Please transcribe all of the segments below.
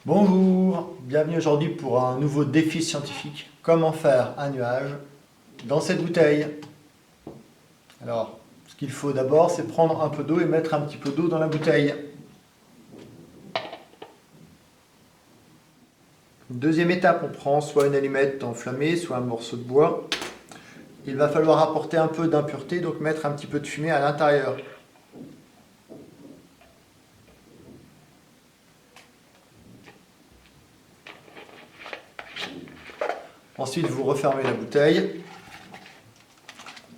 Bonjour, bienvenue aujourd'hui pour un nouveau défi scientifique. Comment faire un nuage dans cette bouteille? Alors, ce qu'il faut d'abord, c'est prendre un peu d'eau et mettre un petit peu d'eau dans la bouteille. Deuxième étape, on prend soit une allumette enflammée, soit un morceau de bois. Il va falloir apporter un peu d'impureté, donc mettre un petit peu de fumée à l'intérieur. Ensuite, vous refermez la bouteille.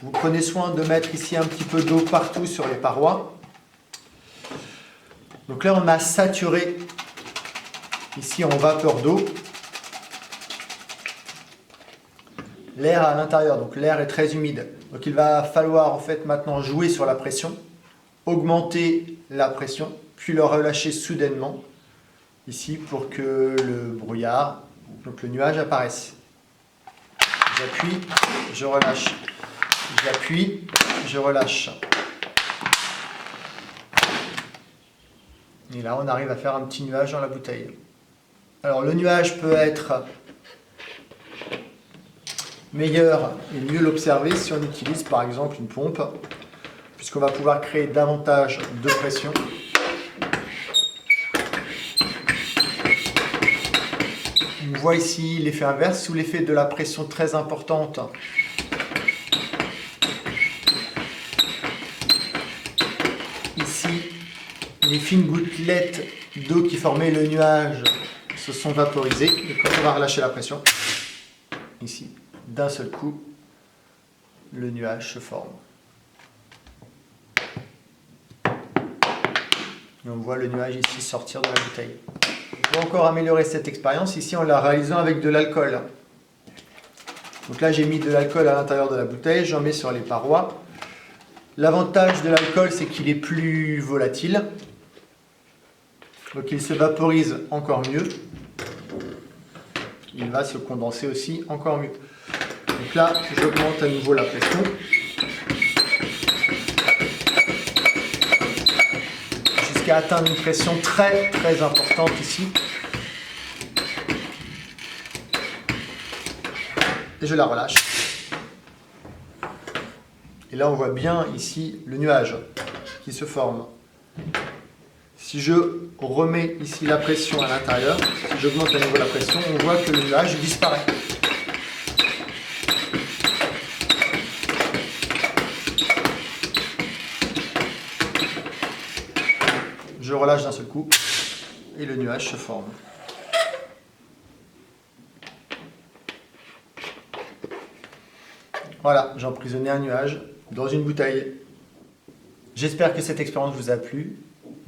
Vous prenez soin de mettre ici un petit peu d'eau partout sur les parois. Donc là, on a saturé ici en vapeur d'eau l'air à l'intérieur. Donc l'air est très humide. Donc il va falloir en fait maintenant jouer sur la pression, augmenter la pression, puis le relâcher soudainement ici pour que le brouillard, donc le nuage apparaisse. J'appuie, je relâche. J'appuie, je relâche. Et là, on arrive à faire un petit nuage dans la bouteille. Alors, le nuage peut être meilleur et mieux l'observer si on utilise par exemple une pompe, puisqu'on va pouvoir créer davantage de pression. On voit ici l'effet inverse, sous l'effet de la pression très importante. Ici, les fines gouttelettes d'eau qui formaient le nuage se sont vaporisées. Et quand on va relâcher la pression, ici, d'un seul coup, le nuage se forme. Et on voit le nuage ici sortir de la bouteille. On peut encore améliorer cette expérience ici en la réalisant avec de l'alcool. Donc là, j'ai mis de l'alcool à l'intérieur de la bouteille, j'en mets sur les parois. L'avantage de l'alcool, c'est qu'il est plus volatile. Donc il se vaporise encore mieux. Il va se condenser aussi encore mieux. Donc là, j'augmente à nouveau la pression. Jusqu'à atteindre une pression très très importante ici. Et je la relâche. Et là, on voit bien ici le nuage qui se forme. Si je remets ici la pression à l'intérieur, si j'augmente à nouveau la pression, on voit que le nuage disparaît. Je relâche d'un seul coup et le nuage se forme. Voilà, j'ai emprisonné un nuage dans une bouteille. J'espère que cette expérience vous a plu.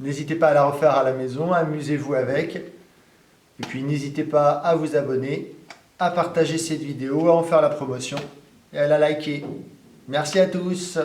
N'hésitez pas à la refaire à la maison, amusez-vous avec. Et puis n'hésitez pas à vous abonner, à partager cette vidéo, à en faire la promotion et à la liker. Merci à tous.